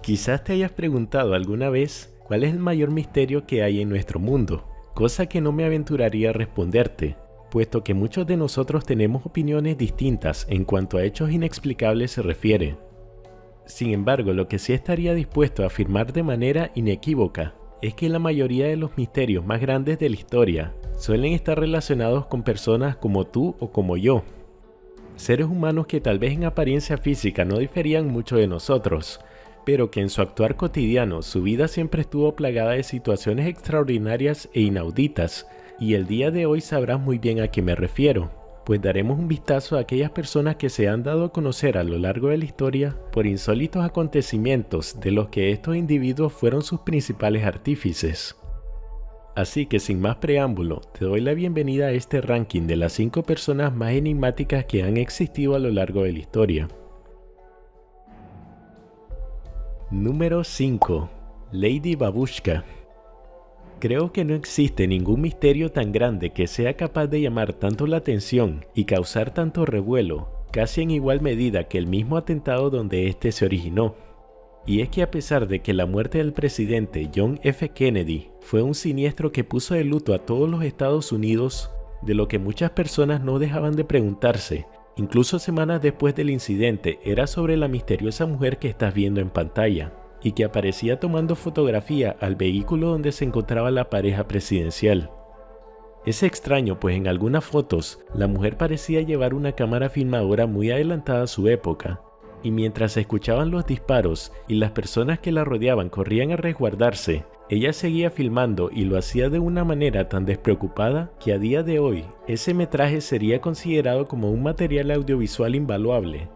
Quizás te hayas preguntado alguna vez cuál es el mayor misterio que hay en nuestro mundo, cosa que no me aventuraría a responderte, puesto que muchos de nosotros tenemos opiniones distintas en cuanto a hechos inexplicables se refiere. Sin embargo, lo que sí estaría dispuesto a afirmar de manera inequívoca es que la mayoría de los misterios más grandes de la historia suelen estar relacionados con personas como tú o como yo. Seres humanos que tal vez en apariencia física no diferían mucho de nosotros, pero que en su actuar cotidiano su vida siempre estuvo plagada de situaciones extraordinarias e inauditas, y el día de hoy sabrás muy bien a qué me refiero, pues daremos un vistazo a aquellas personas que se han dado a conocer a lo largo de la historia por insólitos acontecimientos de los que estos individuos fueron sus principales artífices. Así que sin más preámbulo, te doy la bienvenida a este ranking de las 5 personas más enigmáticas que han existido a lo largo de la historia. Número 5. Lady Babushka. Creo que no existe ningún misterio tan grande que sea capaz de llamar tanto la atención y causar tanto revuelo, casi en igual medida que el mismo atentado donde este se originó. Y es que a pesar de que la muerte del presidente John F. Kennedy fue un siniestro que puso de luto a todos los Estados Unidos, de lo que muchas personas no dejaban de preguntarse, incluso semanas después del incidente, era sobre la misteriosa mujer que estás viendo en pantalla, y que aparecía tomando fotografía al vehículo donde se encontraba la pareja presidencial. Es extraño, pues en algunas fotos, la mujer parecía llevar una cámara filmadora muy adelantada a su época, y mientras se escuchaban los disparos y las personas que la rodeaban corrían a resguardarse, ella seguía filmando y lo hacía de una manera tan despreocupada que a día de hoy ese metraje sería considerado como un material audiovisual invaluable.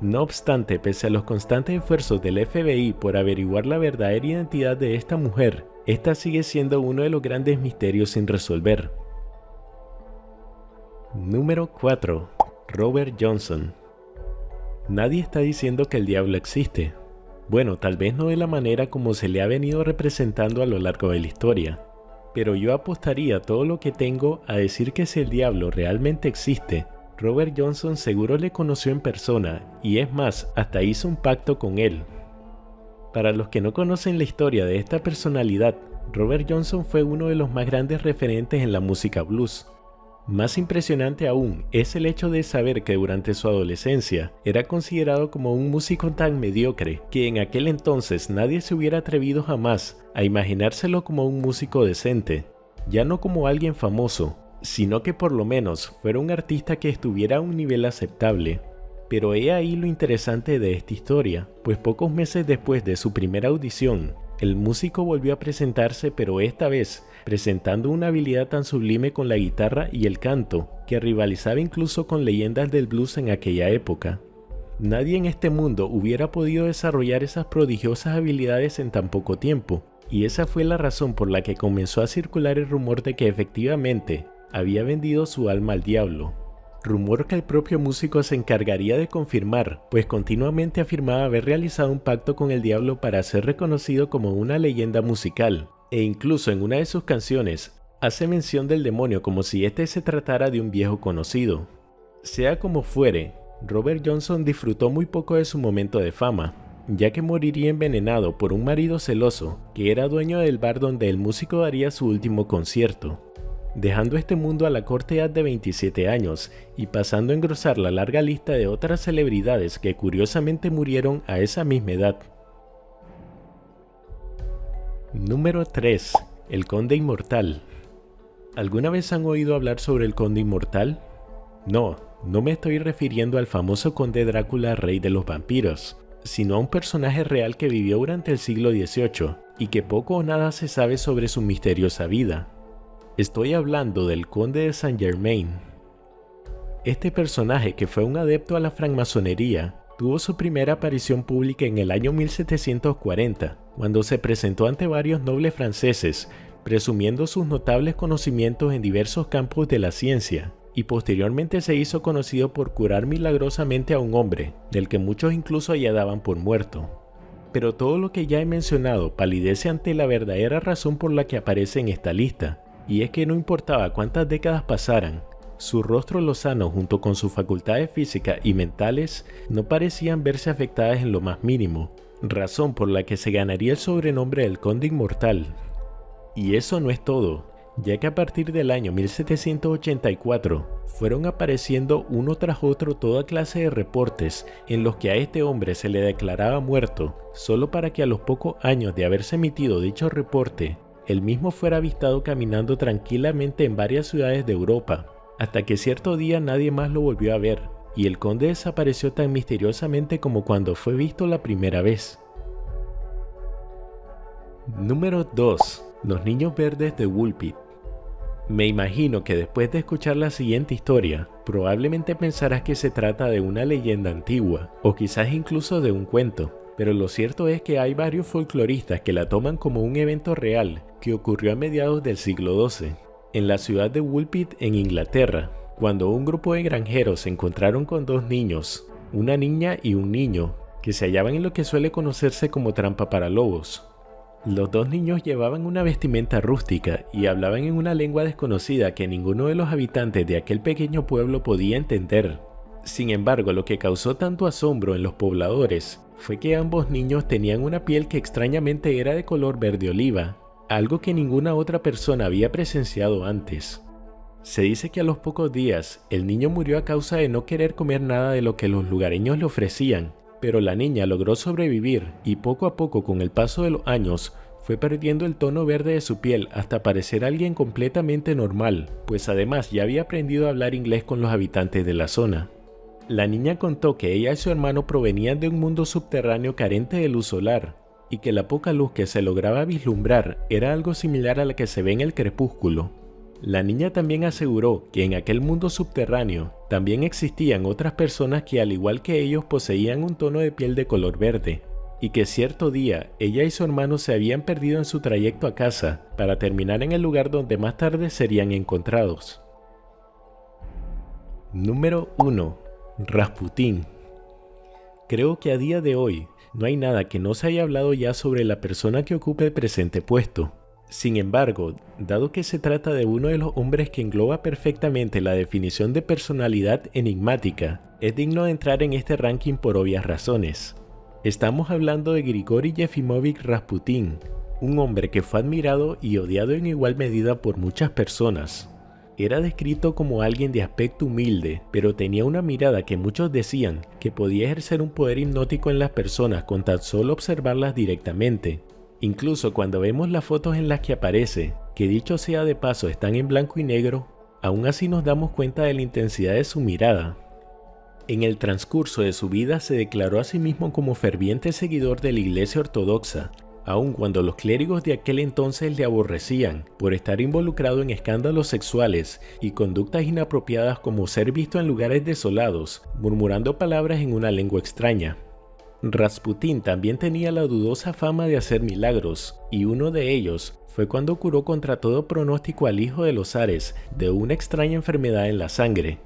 No obstante, pese a los constantes esfuerzos del FBI por averiguar la verdadera identidad de esta mujer, esta sigue siendo uno de los grandes misterios sin resolver. Número 4. Robert Johnson. Nadie está diciendo que el diablo existe. Bueno, tal vez no de la manera como se le ha venido representando a lo largo de la historia, pero yo apostaría todo lo que tengo a decir que si el diablo realmente existe, Robert Johnson seguro le conoció en persona y es más, hasta hizo un pacto con él. Para los que no conocen la historia de esta personalidad, Robert Johnson fue uno de los más grandes referentes en la música blues. Más impresionante aún es el hecho de saber que durante su adolescencia era considerado como un músico tan mediocre que en aquel entonces nadie se hubiera atrevido jamás a imaginárselo como un músico decente, ya no como alguien famoso, sino que por lo menos fuera un artista que estuviera a un nivel aceptable. Pero he ahí lo interesante de esta historia, pues pocos meses después de su primera audición, el músico volvió a presentarse, pero esta vez presentando una habilidad tan sublime con la guitarra y el canto, que rivalizaba incluso con leyendas del blues en aquella época. Nadie en este mundo hubiera podido desarrollar esas prodigiosas habilidades en tan poco tiempo, y esa fue la razón por la que comenzó a circular el rumor de que efectivamente había vendido su alma al diablo. Rumor que el propio músico se encargaría de confirmar, pues continuamente afirmaba haber realizado un pacto con el diablo para ser reconocido como una leyenda musical, e incluso en una de sus canciones hace mención del demonio como si este se tratara de un viejo conocido. Sea como fuere, Robert Johnson disfrutó muy poco de su momento de fama, ya que moriría envenenado por un marido celoso que era dueño del bar donde el músico daría su último concierto, dejando este mundo a la corta edad de 27 años y pasando a engrosar la larga lista de otras celebridades que curiosamente murieron a esa misma edad. Número 3. El Conde Inmortal. ¿Alguna vez han oído hablar sobre el Conde Inmortal? No me estoy refiriendo al famoso Conde Drácula, rey de los vampiros, sino a un personaje real que vivió durante el siglo XVIII y que poco o nada se sabe sobre su misteriosa vida. Estoy hablando del Conde de Saint Germain. Este personaje, que fue un adepto a la francmasonería, tuvo su primera aparición pública en el año 1740, cuando se presentó ante varios nobles franceses, presumiendo sus notables conocimientos en diversos campos de la ciencia, y posteriormente se hizo conocido por curar milagrosamente a un hombre, del que muchos incluso ya daban por muerto. Pero todo lo que ya he mencionado palidece ante la verdadera razón por la que aparece en esta lista, y es que no importaba cuántas décadas pasaran, su rostro lozano junto con sus facultades físicas y mentales no parecían verse afectadas en lo más mínimo, razón por la que se ganaría el sobrenombre del Conde Inmortal. Y eso no es todo, ya que a partir del año 1784 fueron apareciendo uno tras otro toda clase de reportes en los que a este hombre se le declaraba muerto, solo para que a los pocos años de haberse emitido dicho reporte, él mismo fuera avistado caminando tranquilamente en varias ciudades de Europa, hasta que cierto día nadie más lo volvió a ver, y el conde desapareció tan misteriosamente como cuando fue visto la primera vez. Número 2. Los niños verdes de Woolpit. Me imagino que después de escuchar la siguiente historia, probablemente pensarás que se trata de una leyenda antigua, o quizás incluso de un cuento, pero lo cierto es que hay varios folcloristas que la toman como un evento real que ocurrió a mediados del siglo XII, en la ciudad de Woolpit, en Inglaterra, cuando un grupo de granjeros se encontraron con dos niños, una niña y un niño, que se hallaban en lo que suele conocerse como trampa para lobos. Los dos niños llevaban una vestimenta rústica y hablaban en una lengua desconocida que ninguno de los habitantes de aquel pequeño pueblo podía entender. Sin embargo, lo que causó tanto asombro en los pobladores fue que ambos niños tenían una piel que extrañamente era de color verde oliva, algo que ninguna otra persona había presenciado antes. Se dice que a los pocos días, el niño murió a causa de no querer comer nada de lo que los lugareños le ofrecían, pero la niña logró sobrevivir y poco a poco, con el paso de los años, fue perdiendo el tono verde de su piel hasta parecer alguien completamente normal, pues además ya había aprendido a hablar inglés con los habitantes de la zona. La niña contó que ella y su hermano provenían de un mundo subterráneo carente de luz solar, y que la poca luz que se lograba vislumbrar era algo similar a la que se ve en el crepúsculo. La niña también aseguró que en aquel mundo subterráneo también existían otras personas que al igual que ellos poseían un tono de piel de color verde, y que cierto día ella y su hermano se habían perdido en su trayecto a casa para terminar en el lugar donde más tarde serían encontrados. Número 1. Rasputín. Creo que a día de hoy no hay nada que no se haya hablado ya sobre la persona que ocupa el presente puesto. Sin embargo, dado que se trata de uno de los hombres que engloba perfectamente la definición de personalidad enigmática, es digno de entrar en este ranking por obvias razones. Estamos hablando de Grigori Yefimovich Rasputin, un hombre que fue admirado y odiado en igual medida por muchas personas. Era descrito como alguien de aspecto humilde, pero tenía una mirada que muchos decían que podía ejercer un poder hipnótico en las personas con tan solo observarlas directamente. Incluso cuando vemos las fotos en las que aparece, que dicho sea de paso están en blanco y negro, aún así nos damos cuenta de la intensidad de su mirada. En el transcurso de su vida se declaró a sí mismo como ferviente seguidor de la Iglesia Ortodoxa, aun cuando los clérigos de aquel entonces le aborrecían por estar involucrado en escándalos sexuales y conductas inapropiadas como ser visto en lugares desolados, murmurando palabras en una lengua extraña. Rasputín también tenía la dudosa fama de hacer milagros, y uno de ellos fue cuando curó contra todo pronóstico al hijo de los zares de una extraña enfermedad en la sangre.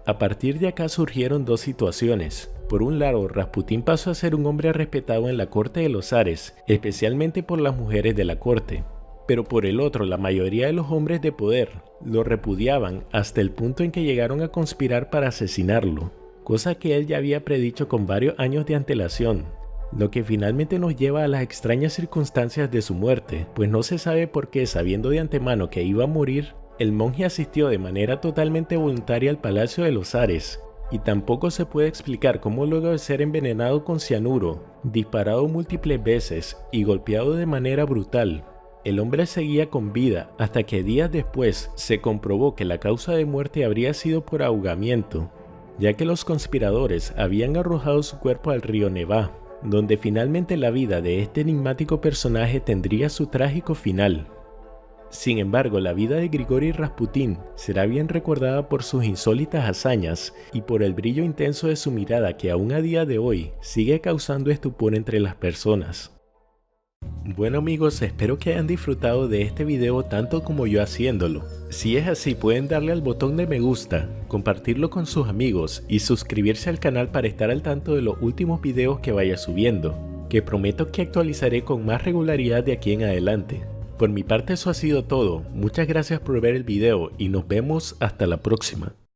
A partir de acá surgieron dos situaciones. Por un lado, Rasputín pasó a ser un hombre respetado en la corte de los zares, especialmente por las mujeres de la corte. Pero por el otro, la mayoría de los hombres de poder lo repudiaban hasta el punto en que llegaron a conspirar para asesinarlo, cosa que él ya había predicho con varios años de antelación, lo que finalmente nos lleva a las extrañas circunstancias de su muerte, pues no se sabe por qué, sabiendo de antemano que iba a morir, el monje asistió de manera totalmente voluntaria al palacio de los zares, y tampoco se puede explicar cómo luego de ser envenenado con cianuro, disparado múltiples veces y golpeado de manera brutal, el hombre seguía con vida hasta que días después se comprobó que la causa de muerte habría sido por ahogamiento, ya que los conspiradores habían arrojado su cuerpo al río Nevá, donde finalmente la vida de este enigmático personaje tendría su trágico final. Sin embargo, la vida de Grigori Rasputin será bien recordada por sus insólitas hazañas y por el brillo intenso de su mirada que aún a día de hoy sigue causando estupor entre las personas. Bueno amigos, espero que hayan disfrutado de este video tanto como yo haciéndolo. Si es así, pueden darle al botón de me gusta, compartirlo con sus amigos y suscribirse al canal para estar al tanto de los últimos videos que vaya subiendo, que prometo que actualizaré con más regularidad de aquí en adelante. Por mi parte eso ha sido todo, muchas gracias por ver el video y nos vemos hasta la próxima.